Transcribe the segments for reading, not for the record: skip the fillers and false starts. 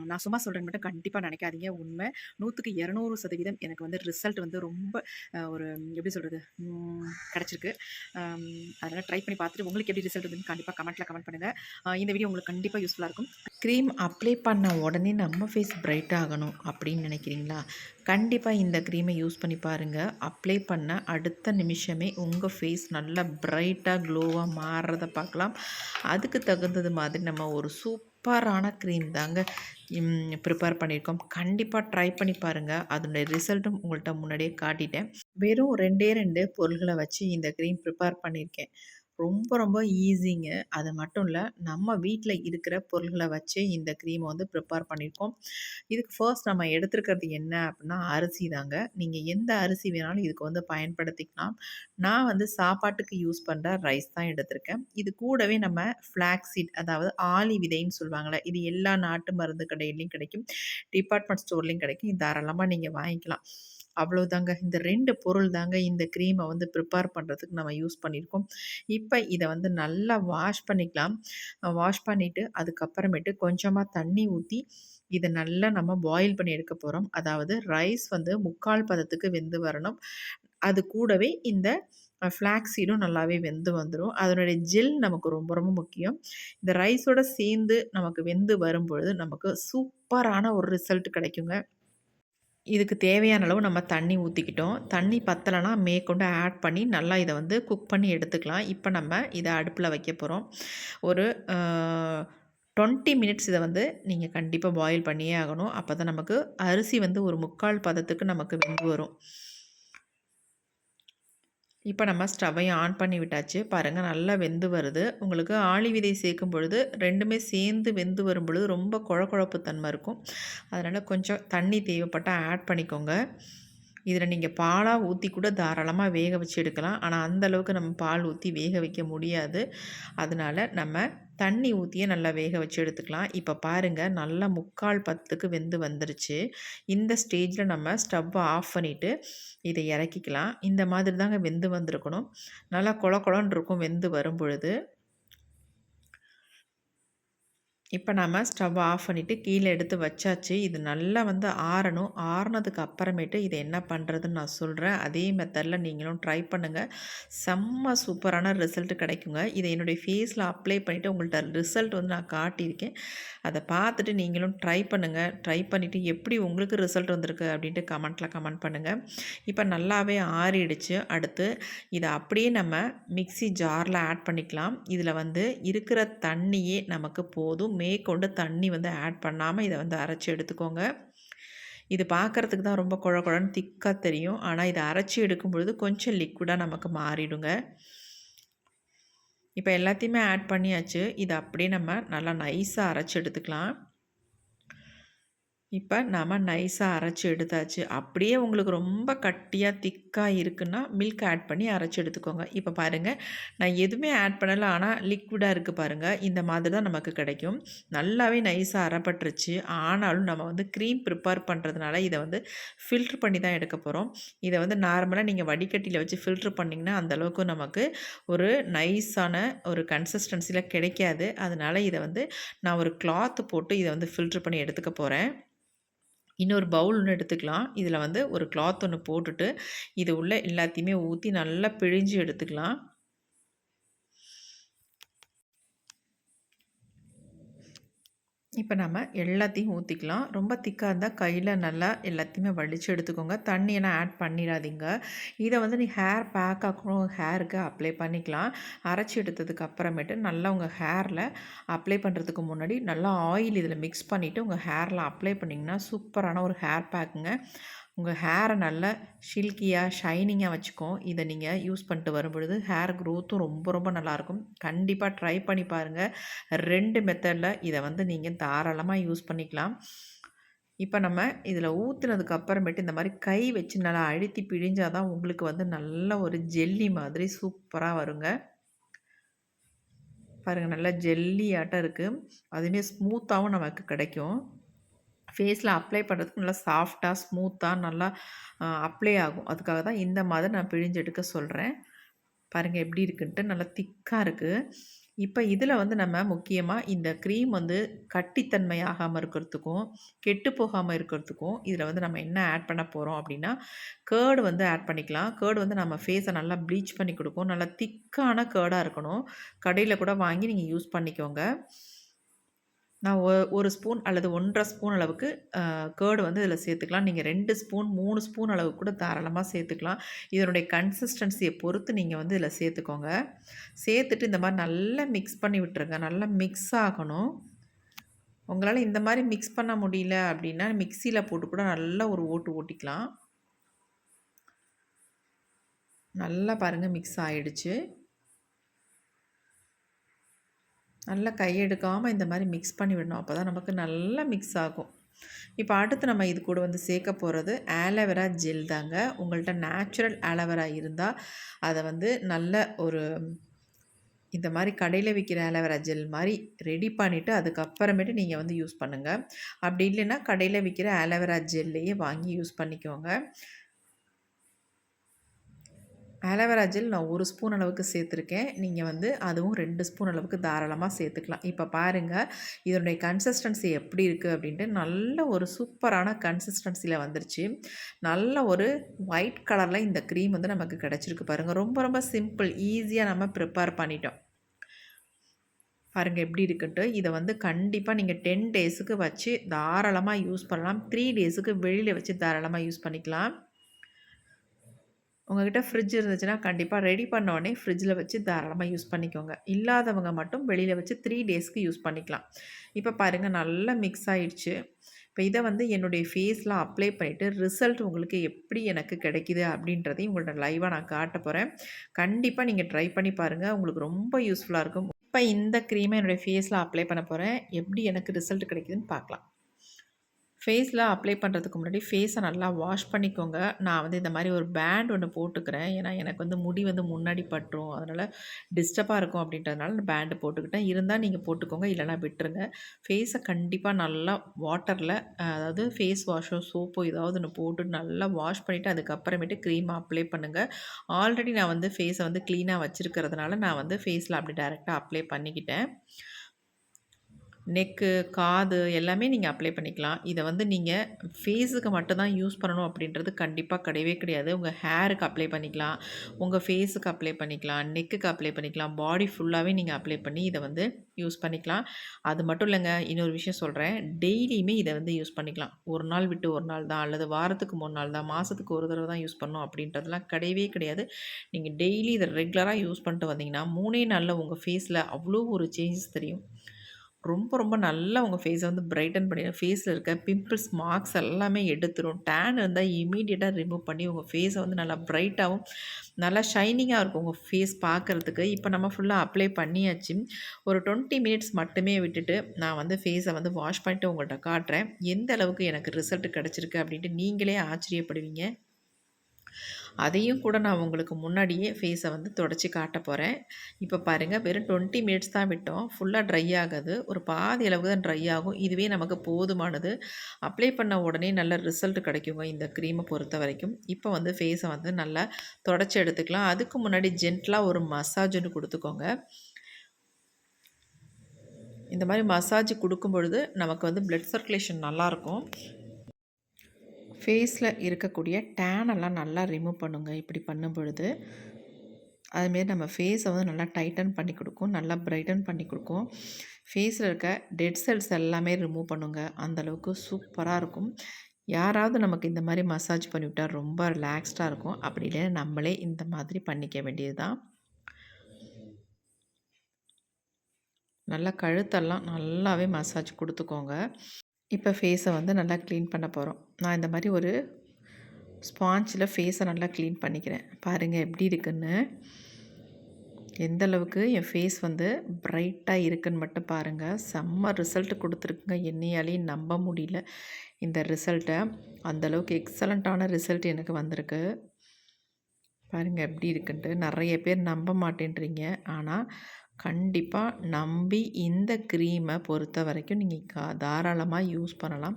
நான் சும்மா சொல்றேன்னு மட்டும் கண்டிப்பா நினைக்காதீங்க. உண்மை. 100க்கு 200% எனக்கு வந்து ரிசல்ட் வந்து ரொம்ப ஒரு எப்படி சொல்றது? கிடைச்சிருக்கு. அம் அதனால ட்ரை பண்ணி பார்த்துட்டு உங்களுக்கு எப்படி ரிசல்ட் வந்ததுன்னு கண்டிப்பா கமெண்ட்ல கமெண்ட் பண்ணுங்க. இந்த வீடியோ உங்களுக்கு கண்டிப்பா யூஸ்ஃபுல்லா இருக்கும். க்ரீம் அப்ளை பண்ண உடனே நம்ம ஃபேஸ் பிரைட் ஆகணும் அப்படின்னு நினைக்கிறீங்களா? கண்டிப்பா இந்த க்ரீமை யூஸ் பண்ணி பாருங்க. அப்ளை பண்ண அடுத்த நிமிஷமே உங்கள் ஃபேஸ் நல்லா பிரைட்டா, க்ளோவா மாறுறத பார்க்கலாம். அதுக்கு தகுந்தது மாதிரி நம்ம ஒரு சூப்பரான க்ரீம் தாங்க ப்ரிப்பேர் பண்ணியிருக்கோம். கண்டிப்பா ட்ரை பண்ணி பாருங்க. அதனுடைய ரிசல்ட்டும் உங்கள்ட்ட முன்னாடியே காட்டிட்டேன். வெறும் 2 பொருள்கள வச்சு இந்த க்ரீம் ப்ரிப்பேர் பண்ணியிருக்கேன். ரொம்ப ரொம்ப ஈஸிங்க. அது மட்டும் இல்ல, நம்ம வீட்ல இருக்கிற பொருள்கள வச்சே இந்த க்ரீம வந்து ப்ரிப்பேர் பண்ணியிருக்கோம். இதுக்கு ஃபர்ஸ்ட் நம்ம எடுத்துருக்கிறது என்ன அப்டின்னா, அரிசி தாங்க. நீங்க எந்த அரிசி வேணாலும் இதுக்கு வந்து பயன்படுத்திக்கலாம். நான் வந்து சாப்பாட்டுக்கு யூஸ் பண்ற ரைஸ் தான் எடுத்திருக்கேன். இது கூடவே நம்ம ஃப்ளாக்ஸ் சீட் அதாவது ஆளி விதைன்னு சொல்லுவாங்கல்ல, இது எல்லா நாட்டு மருந்து கடையிலயும் கிடைக்கும். டிபார்ட்மெண்ட் ஸ்டோர்லயும் கிடைக்கும். இது தாராளமா நீங்க வாங்கிக்கலாம். அவ்வளோதாங்க. இந்த 2 பொருள் தாங்க இந்த க்ரீம வந்து ப்ரிப்பேர் பண்றதுக்கு நம்ம யூஸ் பண்ணியிருக்கோம். இப்ப இத வந்து நல்லா வாஷ் பண்ணிக்கலாம். வாஷ் பண்ணிட்டு அதுக்கப்புறமேட்டு கொஞ்சமா தண்ணி ஊத்தி, இத நல்லா நம்ம பாயில் பண்ணி எடுக்க போறோம். அதாவது ரைஸ் வந்து 3/4 பதத்துக்கு வெந்து வரணும். அது கூடவே இந்த ஃப்ளாக்ஸ் சீடும் நல்லாவே வெந்து வந்துரும். அதனுடைய ஜெல் நமக்கு ரொம்ப ரொம்ப முக்கியம். இந்த ரைஸோட சேர்ந்து நமக்கு வெந்து வரும்பொழுது, நமக்கு சூப்பரான ஒரு ரிசல்ட் கிடைக்குங்க. இதுக்கு தேவையான அளவு நம்ம தண்ணி ஊத்திக்கிட்டோம். தண்ணி பத்தலனா மேற்கொண்டு ஆட் பண்ணி நல்லா இத வந்து குக் பண்ணி எடுத்துக்கலாம். இப்ப நம்ம இத அடுப்புல வைக்க போறோம். ஒரு அ 20 மினிட்ஸ் இத வந்து நீங்க கண்டிப்பா பாயில் பண்ணியே ஆகணும். அப்பதான் நமக்கு அரிசி வந்து ஒரு 3/4 பதத்துக்கு நமக்கு வெந்து வரும். இப்ப நம்ம ஸ்டவ்வையும் ஆன் பண்ணி விட்டாச்சு. பாருங்க நல்லா வெந்து வருது. உங்களுக்கு ஆளி விதை சேர்க்கும் பொழுது 2மே சேர்ந்து வெந்து வரும்பொழுது ரொம்ப கொழப்பு தன்மை இருக்கும். அதனால கொஞ்சம் தண்ணி தேவைப்பட்டா ஆட் பண்ணிக்கோங்க. இதில நீங்க பாலா ஊத்தி கூட தாராளமா வேக வச்சு எடுக்கலாம். ஆனா, அந்த அளவுக்கு நம்ம பால் ஊத்தி வேக வைக்க முடியாது. அதனால நம்ம தண்ணி ஊத்தியே நல்லா வேக வச்சு எடுத்துக்கலாம். இப்ப பாருங்க நல்லா 3/4 பதத்துக்கு வெந்து வந்துருச்சு. இந்த ஸ்டேஜ்ல நம்ம ஸ்டவ்வ ஆஃப் பண்ணிட்டு, இத இறக்கிக்கலாம். இந்த மாதிரி தாங்க வெந்து வந்திருக்கணும். நல்லா கொழ கொழன்னு இருக்கும் வெந்து வரும்பொழுது. இப்ப நாம ஸ்டவ் ஆஃப் பண்ணிட்டு கீழ எடுத்து வச்சாச்சு. இது நல்லா வந்து ஆறணும். ஆறுனதுக்கு அப்புறமேட்டு இத என்ன பண்றதுன்னு நான் சொல்றேன். அதே மெத்தட்ல நீங்களும் ட்ரை பண்ணுங்க. செம்ம சூப்பரான ரிசல்ட் கிடைக்குங்க. இத என்னுடைய ஃபேஸ்ல அப்ளை பண்ணிட்டு உங்கள்ட்ட ரிசல்ட் வந்து நான் காட்டியிருக்கேன். அத பார்த்துட்டு நீங்களும் ட்ரை பண்ணுங்க. ட்ரை பண்ணிட்டு எப்படி உங்களுக்கு ரிசல்ட் வந்திருக்கு அப்படின்ட்டு கமெண்ட்ல கமெண்ட் பண்ணுங்க. இப்ப நல்லாவே ஆறிடுச்சு. அடுத்து இத அப்படியே நம்ம மிக்ஸி ஜார்ல ஆட் பண்ணிக்கலாம். இதுல வந்து இருக்கிற தண்ணியே நமக்கு போதும். மேற்கொண்டு தண்ணி வந்து ஆட் பண்ணாம இத வந்து அரைச்சு எடுத்துக்கோங்க. இது பார்க்கறதுக்கு தான் ரொம்ப கொழ கொழன்னு திக்கா தெரியும். ஆனா இத அரைச்சு எடுக்கும் பொழுது கொஞ்சம் லிக்விடா நமக்கு மாறிடுங்க. இப்ப எல்லாத்தையுமே ஆட் பண்ணியாச்சு. இத அப்படியே நம்ம நல்லா நைஸா அரைச்சு எடுத்துக்கலாம். இப்ப நாம நைஸா அரைச்சு எடுத்தாச்சு. அப்படியே உங்களுக்கு ரொம்ப கட்டியா, திக்கா இருக்குன்னா, மில்க் ஆட் பண்ணி அரைச்சு எடுத்துக்கோங்க. இப்ப பாருங்க, நான் எதுவுமே ஆட் பண்ணல. ஆனா லிக்விடா இருக்கு பாருங்க. இந்த மாதிரி தான் நமக்கு கிடைக்கும். நல்லாவே நைஸா அரைப்பட்டுருச்சு. ஆனாலும் நம்ம வந்து க்ரீம் ப்ரிப்பேர் பண்ணுறதுனால, இத வந்து ஃபில்டர் பண்ணி தான் எடுக்க போறோம். இத வந்து நார்மலா நீங்க வடிகட்டியில வச்சு ஃபில்டர் பண்ணீங்கன்னா, அந்த அளவுக்கு நமக்கு ஒரு நைஸான ஒரு கன்சிஸ்டன்சில கிடைக்காது. அதனால இத வந்து நான் ஒரு கிளாத் போட்டு இத வந்து ஃபில்டர் பண்ணி எடுத்துக்க போறேன். இன்னொரு பவுல் ஒண்ணு எடுத்துக்கலாம். இதில வந்து ஒரு கிளாத் ஒண்ணு போட்டுட்டு, இது உள்ள எல்லாத்தையுமே ஊத்தி நல்லா பிழிஞ்சு எடுத்துக்கலாம். இப்ப நம்ம எல்லாத்தையும் ஊத்திக்கலாம். ரொம்ப திக்கா இருந்தா கையில நல்லா எல்லாத்தையுமே வலிச்சு எடுத்துக்கோங்க. தண்ணியெல்லாம் ஆட் பண்ணிறாதீங்க. இத வந்து நீ ஹேர் பேக் ஆக்கணும், ஹேருக்கு அப்ளை பண்ணிக்கலாம். அரைச்சு எடுத்ததுக்கு அப்புறமேட்டு நல்லா உங்க ஹேர்ல அப்ளை பண்ணுறதுக்கு முன்னாடி நல்லா ஆயில் இதில மிக்ஸ் பண்ணிவிட்டு உங்க ஹேர்ல அப்ளை பண்ணிங்கன்னா, சூப்பரான ஒரு ஹேர் பேக்குங்க. உங்க ஹேர நல்லா ஷில்கியா, ஷைனிங்கா வச்சுக்கும். இத நீங்க யூஸ் பண்ணிட்டு வரும்பொழுது ஹேர் குரோத்தும் ரொம்ப ரொம்ப நல்லாயிருக்கும். கண்டிப்பா ட்ரை பண்ணி பாருங்க. 2 மெத்தட்ல இத வந்து நீங்க தாராளமா யூஸ் பண்ணிக்கலாம். இப்ப நம்ம இதில ஊத்துனதுக்கு அப்புறமேட்டு இந்த மாரி கை வச்சு நல்லா அழுத்தி பிழிஞ்சா தான் உங்களுக்கு வந்து நல்ல ஒரு ஜெல்லி மாதிரி சூப்பரா வருங்க. பாருங்க நல்லா ஜெல்லியாட்டம் இருக்கு. அதுவுமே ஸ்மூத்தாவும் நமக்கு கிடைக்கும். ஃபேஸில அப்ளை பண்ணுறதுக்கு நல்லா சாஃப்ட்டா, ஸ்மூத்தா நல்லா அப்ளை ஆகும். அதுக்காக தான் இந்த மாதிரி நான் பிழிஞ்சு எடுக்க சொல்றேன். பாருங்க எப்படி இருக்குன்ட்டு நல்லா திக்கா இருக்கு. இப்ப இதில வந்து நம்ம முக்கியமா இந்த க்ரீம் வந்து கட்டித்தன்மை ஆகாம இருக்கிறதுக்கும், கெட்டு போகாம இருக்கிறதுக்கும், இதில வந்து நம்ம என்ன ஆட் பண்ண போறோம் அப்டின்னா, கர்ட் வந்து ஆட் பண்ணிக்கலாம். கர்ட் வந்து நம்ம ஃபேஸ நல்லா ப்ளீச் பண்ணி குடுக்கும். நல்லா திக்கான கர்டா இருக்கணும். கடையில கூட வாங்கி நீங்க யூஸ் பண்ணிக்கோங்க. நான் 1 ஸ்பூன் அல்லது 1 1/2 ஸ்பூன் அளவுக்கு கர்ட் வந்து இதில சேர்த்துக்கலாம். நீங்க 2 ஸ்பூன், 3 ஸ்பூன் அளவுக்கு கூட தாராளமா சேர்த்துக்கலாம். இதனுடைய கன்சிஸ்டன்சிய பொறுத்து நீங்க வந்து இதில சேர்த்துக்கோங்க. சேர்த்துட்டு இந்த மாரி நல்லா மிக்ஸ் பண்ணி விட்டுருங்க. நல்லா மிக்ஸ் ஆகணும். உங்களால இந்த மாரி மிக்ஸ் பண்ண முடியல அப்டின்னா, மிக்ஸில போட்டு கூட நல்லா ஒரு ஓட்டு ஓட்டிக்கலாம். நல்லா பாருங்க மிக்ஸ் ஆயிடுச்சு. நல்லா கையெடுக்காம இந்த மாரி மிக்ஸ் பண்ணி விடணும். அப்பதான் நமக்கு நல்லா மிக்ஸ் ஆகும். இப்ப அடுத்து நம்ம இது கூட வந்து சேர்க்க போறது ஆலோவேரா ஜெல் தாங்க. உங்கள்ட்ட நேச்சுரல் ஆலோவேரா இருந்தா, அத வந்து நல்ல ஒரு இந்த மாரி கடையில விக்கிற ஆலோவேரா ஜெல் மாரி ரெடி பண்ணிட்டு, அதுக்கப்புறமேட்டு நீங்க வந்து யூஸ் பண்ணுங்க. அப்படி இல்லைன்னா, கடையில விக்கிற ஆலோவேரா ஜெல்லையே வாங்கி யூஸ் பண்ணிக்கோங்க. ஆலோவேரா ஜெல் நான் 1 ஸ்பூன் அளவுக்கு சேர்த்துருக்கேன். நீங்க வந்து அதுவும் 2 ஸ்பூன் அளவுக்கு தாராளமா சேர்த்துக்கலாம். இப்ப பாருங்க, இதனுடைய கன்சிஸ்டன்சி எப்படி இருக்கு அப்படின்ட்டு, நல்ல ஒரு சூப்பரான கன்சிஸ்டன்சில வந்துருச்சு. நல்ல ஒரு ஒயிட் கலர்ல இந்த க்ரீம் வந்து நமக்கு கிடைச்சிருக்கு பாருங்க. ரொம்ப ரொம்ப சிம்பிள். ஈஸியா நம்ம ப்ரிப்பேர் பண்ணிட்டோம். பாருங்க எப்படி இருக்குன்ட்டு. இத வந்து கண்டிப்பா நீங்க 10 டேஸுக்கு வச்சு தாராளமா யூஸ் பண்ணலாம். 3 டேஸுக்கு வெளியில வச்சு தாராளமா யூஸ் பண்ணிக்கலாம். உங்ககிட்ட ஃப்ரிட்ஜ் இருந்துச்சுன்னா, கண்டிப்பா ரெடி பண்ண உடனே ஃப்ரிட்ஜில வச்சு தாராளமா யூஸ் பண்ணிக்கோங்க. இல்லாதவங்க மட்டும் வெளியில வச்சு 3 டேஸ்க்கு யூஸ் பண்ணிக்கலாம். இப்ப பாருங்க நல்லா மிக்ஸ் ஆயிடுச்சு. இப்ப இத வந்து என்னுடைய ஃபேஸ்ல அப்ளை பண்ணிட்டு, ரிசல்ட் உங்களுக்கு எப்படி எனக்கு கிடைக்குது அப்படின்றதையும் உங்கள்ட்ட லைவா நான் காட்டப் போறேன். கண்டிப்பா நீங்க ட்ரை பண்ணி பாருங்க. உங்களுக்கு ரொம்ப யூஸ்ஃபுல்லா இருக்கும். இப்ப இந்த க்ரீம என்னுடைய ஃபேஸ்ல அப்ளை பண்ண போறேன். எப்படி எனக்கு ரிசல்ட் கிடைக்குதுன்னு பார்க்கலாம். ஃபேஸில் அப்ளை பண்ணுறதுக்கு முன்னாடி ஃபேஸை நல்லா வாஷ் பண்ணிக்கோங்க. நான் வந்து இந்த மாதிரி ஒரு பேண்ட் ஒன்று போட்டுக்கிறேன். ஏன்னா எனக்கு வந்து முடி வந்து முன்னாடி பட்டுரும். அதனால் டிஸ்டர்பாக இருக்கும் அப்படின்றதுனால நான் பேண்டு போட்டுக்கிட்டேன். இருந்தால் நீங்கள் போட்டுக்கோங்க, இல்லைனா விட்டுருங்க. ஃபேஸை கண்டிப்பாக நல்லா வாட்டரில் அதாவது ஃபேஸ் வாஷோ, சோப்போ ஏதாவது ஒன்று போட்டு நல்லா வாஷ் பண்ணிவிட்டு அதுக்கப்புறமேட்டு க்ரீமை அப்ளை பண்ணுங்கள். ஆல்ரெடி நான் வந்து ஃபேஸை வந்து க்ளீனாக வச்சுருக்கிறதுனால நான் வந்து ஃபேஸில் அப்படி டைரெக்டாக அப்ளை பண்ணிக்கிட்டேன். நெக்கு, காது எல்லாமே நீங்க அப்ளை பண்ணிக்கலாம். இத வந்து நீங்க ஃபேஸுக்கு மட்டும் தான் யூஸ் பண்ணணும் அப்படின்றது கண்டிப்பா கிடையவே கிடையாது. உங்க ஹேருக்கு அப்ளை பண்ணிக்கலாம். உங்க ஃபேஸுக்கு அப்ளை பண்ணிக்கலாம். நெக்குக்கு அப்ளை பண்ணிக்கலாம். பாடி ஃபுல்லாவே நீங்க அப்ளை பண்ணி இத வந்து யூஸ் பண்ணிக்கலாம். அது மட்டும் இல்லங்க, இன்னொரு விஷயம் சொல்றேன். டெய்லியுமே இத வந்து யூஸ் பண்ணிக்கலாம். 1 நாள் விட்டு 1 நாள் தான், அல்லது வாரத்துக்கு 3 நாள் தான், மாசத்துக்கு ஒரு தடவ தான் யூஸ் பண்ணணும் அப்படின்றதெல்லாம் கிடையவே கிடையாது. நீங்க டெய்லி இத ரெகுலரா யூஸ் பண்ணிட்டு வந்தீங்கன்னா, 3 நாள்ல உங்க ஃபேஸ்ல அவ்ளோ ஒரு சேஞ்சஸ் தெரியும். ரொம்ப ரொம்ப நல்லா உங்க ஃபேஸ வந்து பிரைட்டன் பண்ணிடும். ஃபேஸ்ல இருக்க பிம்பிள்ஸ், மார்க்ஸ் எல்லாமே எடுத்துரும். டேன் இருந்தா இம்மீடியட்டா ரிமூவ் பண்ணி உங்க ஃபேஸ வந்து நல்லா பிரைட்டாவும், நல்லா ஷைனிங்கா இருக்கும் உங்க ஃபேஸ் பார்க்கறதுக்கு. இப்ப நம்ம ஃபுல்லா அப்ளை பண்ணியாச்சு. ஒரு 20 மினிட்ஸ் மட்டுமே விட்டுட்டு, நான் வந்து ஃபேஸ வந்து வாஷ் பண்ணிட்டு உங்கள்ட்ட காட்டுறேன். எந்த அளவுக்கு எனக்கு ரிசல்ட் கிடைச்சிருக்கு அப்படின்ட்டு நீங்களே ஆச்சரியப்படுவீங்க. அதையும் கூட நான் உங்களுக்கு முன்னாடியே ஃபேஸை வந்து தொடச்சி காட்ட போகிறேன். இப்போ பாருங்கள், வெறும் 20 மினிட்ஸ் தான் விட்டோம். ஃபுல்லாக ட்ரை ஆகாது. ஒரு பாதி அளவுக்கு தான் ட்ரை ஆகும். இதுவே நமக்கு போதுமானது. அப்ளை பண்ண உடனே நல்ல ரிசல்ட் கிடைக்குங்க இந்த க்ரீமை பொறுத்த வரைக்கும். இப்போ வந்து ஃபேஸை வந்து நல்லா தொடச்சி எடுத்துக்கலாம். அதுக்கு முன்னாடி ஜென்டலாக ஒரு மசாஜ் ஒன்று கொடுத்துக்கோங்க. இந்த மாதிரி மசாஜ் கொடுக்கும் பொழுது நமக்கு வந்து பிளட் சர்க்குலேஷன் நல்லாயிருக்கும். ஃபேஸில் இருக்கக்கூடிய டேனெல்லாம் நல்லா ரிமூவ் பண்ணுங்க இப்படி பண்ணும் பொழுது. அதுமாரி நம்ம ஃபேஸை வந்து நல்லா டைட்டன் பண்ணி கொடுக்கும், நல்லா பிரைட்டன் பண்ணி கொடுக்கும். ஃபேஸில் இருக்க டெட் செல்ஸ் எல்லாமே ரிமூவ் பண்ணுங்க. அந்தளவுக்கு சூப்பராக இருக்கும். யாராவது நமக்கு இந்த மாதிரி மசாஜ் பண்ணிவிட்டா ரொம்ப ரிலாக்ஸ்டாக இருக்கும். அப்படி இல்லைன்னா நம்மளே இந்த மாதிரி பண்ணிக்க வேண்டியது தான். நல்லா கழுத்தெல்லாம் நல்லாவே மசாஜ் கொடுத்துக்கோங்க. இப்போ ஃபேஸை வந்து நல்லா க்ளீன் பண்ண போகிறோம். நான் இந்த மாதிரி ஒரு ஸ்பாஞ்சில் ஃபேஸை நல்லா க்ளீன் பண்ணிக்கிறேன். பாருங்கள் எப்படி இருக்குன்னு. எந்த அளவுக்கு என் ஃபேஸ் வந்து பிரைட்டாக இருக்குன்னு மட்டும் பாருங்கள். செம்ம ரிசல்ட் கொடுத்துருக்குங்க. என்னையாலேயும் நம்ப முடியல இந்த ரிசல்ட்டை. அந்தளவுக்கு எக்ஸலண்ட்டான ரிசல்ட் எனக்கு வந்திருக்கு. பாருங்கள் எப்படி இருக்குன்ட்டு. நிறைய பேர் நம்ப மாட்டேன்றீங்க. ஆனால் கண்டிப்பாக நம்பி இந்த க்ரீமை பொறுத்த வரைக்கும் நீங்கள் தாராளமாக யூஸ் பண்ணலாம்.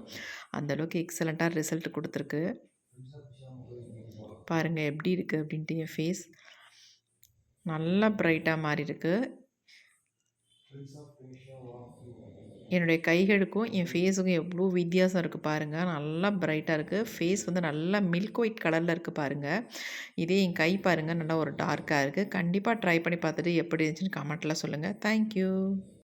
அந்தளவுக்கு எக்ஸலண்ட்டாக ரிசல்ட் கொடுத்துருக்கு. பாருங்கள் எப்படி இருக்குது அப்படின்ட்டு என் ஃபேஸ் நல்லா பிரைட்டாக மாறி இருக்கு. என்னுடைய கைகளுக்கும் என் ஃபேஸுக்கும் எவ்வளோ வித்தியாசம் இருக்குது பாருங்கள். நல்லா பிரைட்டாக இருக்குது. ஃபேஸ் வந்து நல்லா மில்க் ஒயிட் கலரில் இருக்குது பாருங்கள். இதே என் கை பாருங்கள் நல்லா ஒரு டார்க்காக இருக்குது. கண்டிப்பாக ட்ரை பண்ணி பார்த்துட்டு எப்படி இருந்துச்சுன்னு கமெண்ட்டில் சொல்லுங்கள். Thank you.